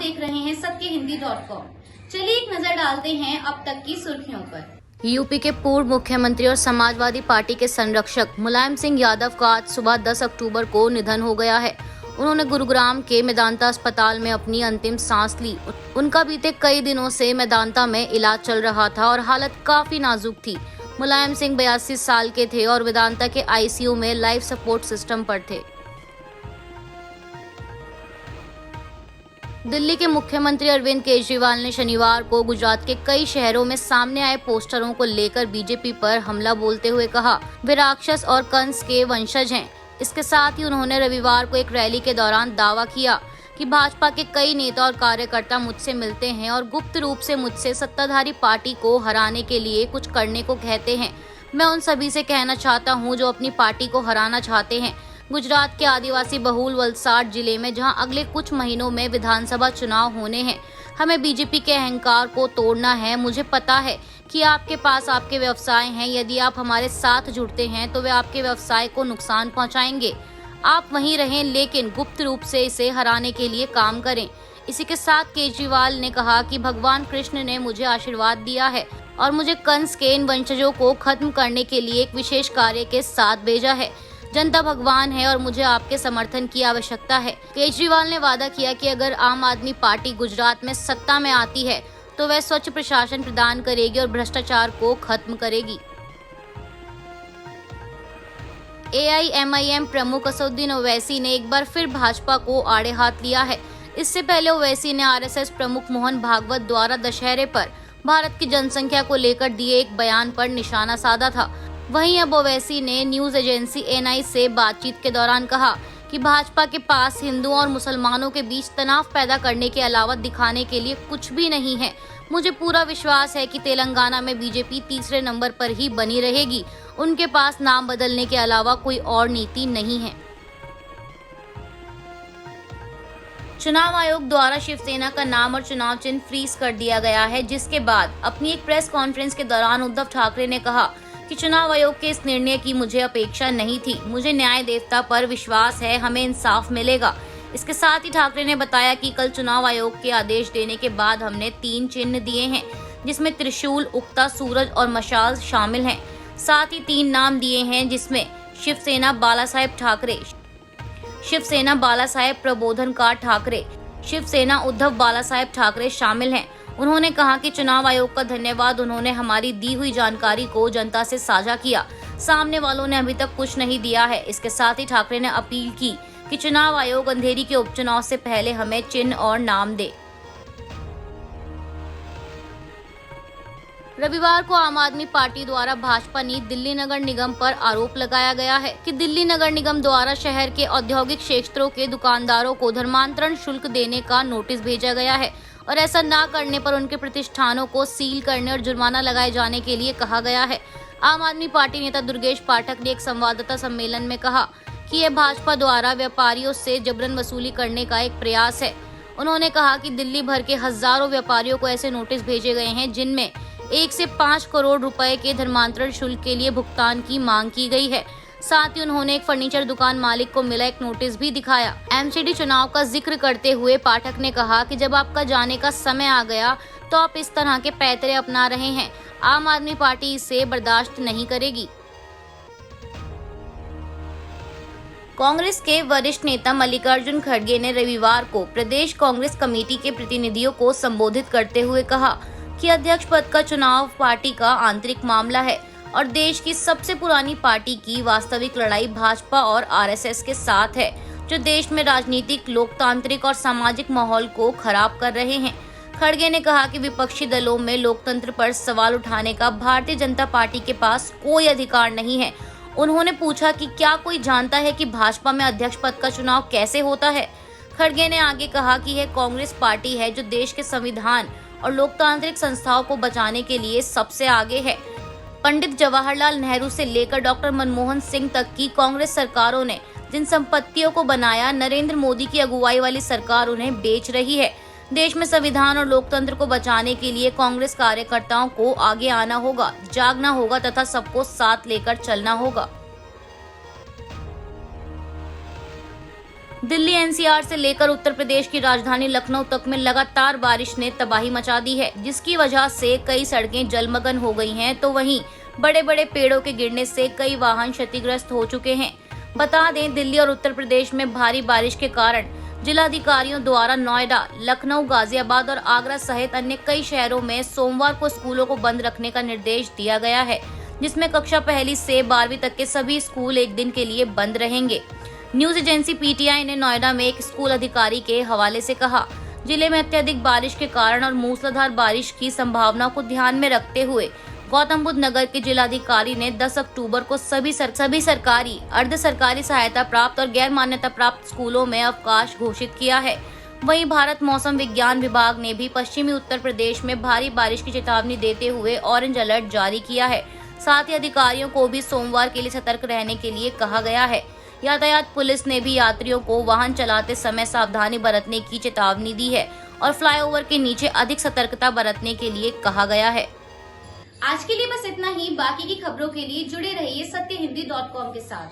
देख रहे हैं सत्यहिंदी.com। चलिए एक नजर डालते हैं अब तक की सुर्खियों पर। यूपी के पूर्व मुख्यमंत्री और समाजवादी पार्टी के संरक्षक मुलायम सिंह यादव का आज सुबह 10 अक्टूबर को निधन हो गया है। उन्होंने गुरुग्राम के मेदांता अस्पताल में अपनी अंतिम सांस ली। उनका बीते कई दिनों से मेदांता में इलाज चल रहा था और हालत काफी नाजुक थी। मुलायम सिंह 82 साल के थे और वेदांता के आईसीयू में लाइफ सपोर्ट सिस्टम पर थे। दिल्ली के मुख्यमंत्री अरविंद केजरीवाल ने शनिवार को गुजरात के कई शहरों में सामने आए पोस्टरों को लेकर बीजेपी पर हमला बोलते हुए कहा, वे राक्षस और कंस के वंशज हैं। इसके साथ ही उन्होंने रविवार को एक रैली के दौरान दावा किया कि भाजपा के कई नेता और कार्यकर्ता मुझसे मिलते हैं और गुप्त रूप से मुझसे सत्ताधारी पार्टी को हराने के लिए कुछ करने को कहते हैं। मैं उन सभी से कहना चाहता हूं जो अपनी पार्टी को हराना चाहते हैं। गुजरात के आदिवासी बहुल वलसाड जिले में जहां अगले कुछ महीनों में विधानसभा चुनाव होने हैं, हमें बीजेपी के अहंकार को तोड़ना है। मुझे पता है कि आपके पास आपके व्यवसाय हैं, यदि आप हमारे साथ जुड़ते हैं तो वे आपके व्यवसाय को नुकसान पहुंचाएंगे। आप वहीं रहें लेकिन गुप्त रूप से इसे हराने के लिए काम करें। इसी के साथ केजरीवाल ने कहा कि भगवान कृष्ण ने मुझे आशीर्वाद दिया है और मुझे कंस के इन वंशजों को खत्म करने के लिए एक विशेष कार्य के साथ भेजा है। जनता भगवान है और मुझे आपके समर्थन की आवश्यकता है। केजरीवाल ने वादा किया कि अगर आम आदमी पार्टी गुजरात में सत्ता में आती है तो वह स्वच्छ प्रशासन प्रदान करेगी और भ्रष्टाचार को खत्म करेगी। AIMIM प्रमुख असदुद्दीन ओवैसी ने एक बार फिर भाजपा को आड़े हाथ लिया है। इससे पहले ओवैसी ने RSS प्रमुख मोहन भागवत द्वारा दशहरे पर भारत की जनसंख्या को लेकर दिए एक बयान पर निशाना साधा था। वहीं अब ओवैसी ने न्यूज एजेंसी NI से बातचीत के दौरान कहा कि भाजपा के पास हिंदुओं और मुसलमानों के बीच तनाव पैदा करने के अलावा दिखाने के लिए कुछ भी नहीं है। मुझे पूरा विश्वास है कि तेलंगाना में बीजेपी तीसरे नंबर पर ही बनी रहेगी। उनके पास नाम बदलने के अलावा कोई और नीति नहीं है। चुनाव आयोग द्वारा शिवसेना का नाम और चुनाव चिन्ह फ्रीज कर दिया गया है, जिसके बाद अपनी एक प्रेस कॉन्फ्रेंस के दौरान उद्धव ठाकरे ने कहा कि चुनाव आयोग के इस निर्णय की मुझे अपेक्षा नहीं थी। मुझे न्याय देवता पर विश्वास है, हमें इंसाफ मिलेगा। इसके साथ ही ठाकरे ने बताया कि कल चुनाव आयोग के आदेश देने के बाद हमने 3 चिन्ह दिए हैं, जिसमें त्रिशूल, उगता सूरज और मशाल शामिल हैं। साथ ही 3 नाम दिए हैं जिसमें शिवसेना बालासाहेब ठाकरे, शिवसेना बालासाहेब प्रबोधनकार ठाकरे, शिवसेना उद्धव बालासाहेब ठाकरे शामिल हैं। उन्होंने कहा कि चुनाव आयोग का धन्यवाद, उन्होंने हमारी दी हुई जानकारी को जनता से साझा किया। सामने वालों ने अभी तक कुछ नहीं दिया है। इसके साथ ही ठाकरे ने अपील की कि चुनाव आयोग अंधेरी के उपचुनाव से पहले हमें चिन्ह और नाम दे। रविवार को आम आदमी पार्टी द्वारा भाजपा नीति दिल्ली नगर निगम पर आरोप लगाया गया है कि दिल्ली नगर निगम द्वारा शहर के औद्योगिक क्षेत्रों के दुकानदारों को धर्मांतरण शुल्क देने का नोटिस भेजा गया है और ऐसा न करने पर उनके प्रतिष्ठानों को सील करने और जुर्माना लगाए जाने के लिए कहा गया है। आम आदमी पार्टी नेता दुर्गेश पाठक ने एक संवाददाता सम्मेलन में कहा कि यह भाजपा द्वारा व्यापारियों से जबरन वसूली करने का एक प्रयास है। उन्होंने कहा कि दिल्ली भर के हजारों व्यापारियों को ऐसे नोटिस भेजे गए हैं जिनमें 1 से 5 करोड़ रुपए के धर्मांतरण शुल्क के लिए भुगतान की मांग की गई है। साथ ही उन्होंने एक फर्नीचर दुकान मालिक को मिला एक नोटिस भी दिखाया। MCD चुनाव का जिक्र करते हुए पाठक ने कहा कि जब आपका जाने का समय आ गया तो आप इस तरह के पैतरे अपना रहे हैं। आम आदमी पार्टी इसे बर्दाश्त नहीं करेगी। कांग्रेस के वरिष्ठ नेता मल्लिकार्जुन खड़गे ने रविवार को प्रदेश कांग्रेस कमेटी के प्रतिनिधियों को संबोधित करते हुए कहा कि अध्यक्ष पद का चुनाव पार्टी का आंतरिक मामला है और देश की सबसे पुरानी पार्टी की वास्तविक लड़ाई भाजपा और RSS के साथ है, जो देश में राजनीतिक, लोकतांत्रिक और सामाजिक माहौल को खराब कर रहे हैं। खड़गे ने कहा कि विपक्षी दलों में लोकतंत्र पर सवाल उठाने का भारतीय जनता पार्टी के पास कोई अधिकार नहीं है। उन्होंने पूछा कि क्या कोई जानता है कि भाजपा में अध्यक्ष पद का चुनाव कैसे होता है। खड़गे ने आगे कहा कि यह कांग्रेस पार्टी है जो देश के संविधान और लोकतांत्रिक संस्थाओं को बचाने के लिए सबसे आगे है। पंडित जवाहरलाल नेहरू से लेकर डॉक्टर मनमोहन सिंह तक की कांग्रेस सरकारों ने जिन संपत्तियों को बनाया, नरेंद्र मोदी की अगुवाई वाली सरकार उन्हें बेच रही है। देश में संविधान और लोकतंत्र को बचाने के लिए कांग्रेस कार्यकर्ताओं को आगे आना होगा, जागना होगा तथा सबको साथ लेकर चलना होगा। दिल्ली एनसीआर से लेकर उत्तर प्रदेश की राजधानी लखनऊ तक में लगातार बारिश ने तबाही मचा दी है, जिसकी वजह से कई सड़कें जलमग्न हो गई हैं, तो वहीं बड़े बड़े पेड़ों के गिरने से कई वाहन क्षतिग्रस्त हो चुके हैं। बता दें, दिल्ली और उत्तर प्रदेश में भारी बारिश के कारण जिलाधिकारियों द्वारा नोएडा, लखनऊ, गाजियाबाद और आगरा सहित अन्य कई शहरों में सोमवार को स्कूलों को बंद रखने का निर्देश दिया गया है, जिसमें कक्षा 1 से 12वीं तक के सभी स्कूल एक दिन के लिए बंद रहेंगे। न्यूज एजेंसी पीटीआई ने नोएडा में एक स्कूल अधिकारी के हवाले से कहा, जिले में अत्यधिक बारिश के कारण और मूसलाधार बारिश की संभावना को ध्यान में रखते हुए गौतम बुद्ध नगर के जिलाधिकारी ने 10 अक्टूबर को सभी सरकारी, अर्ध सरकारी सहायता प्राप्त और गैर मान्यता प्राप्त स्कूलों में अवकाश घोषित किया है। वहीं भारत मौसम विज्ञान विभाग ने भी पश्चिमी उत्तर प्रदेश में भारी बारिश की चेतावनी देते हुए ऑरेंज अलर्ट जारी किया है। साथ ही अधिकारियों को भी सोमवार के लिए सतर्क रहने के लिए कहा गया है। यातायात पुलिस ने भी यात्रियों को वाहन चलाते समय सावधानी बरतने की चेतावनी दी है और फ्लाईओवर के नीचे अधिक सतर्कता बरतने के लिए कहा गया है। आज के लिए बस इतना ही। बाकी की खबरों के लिए जुड़े रहिए सत्यहिंदी.com के साथ।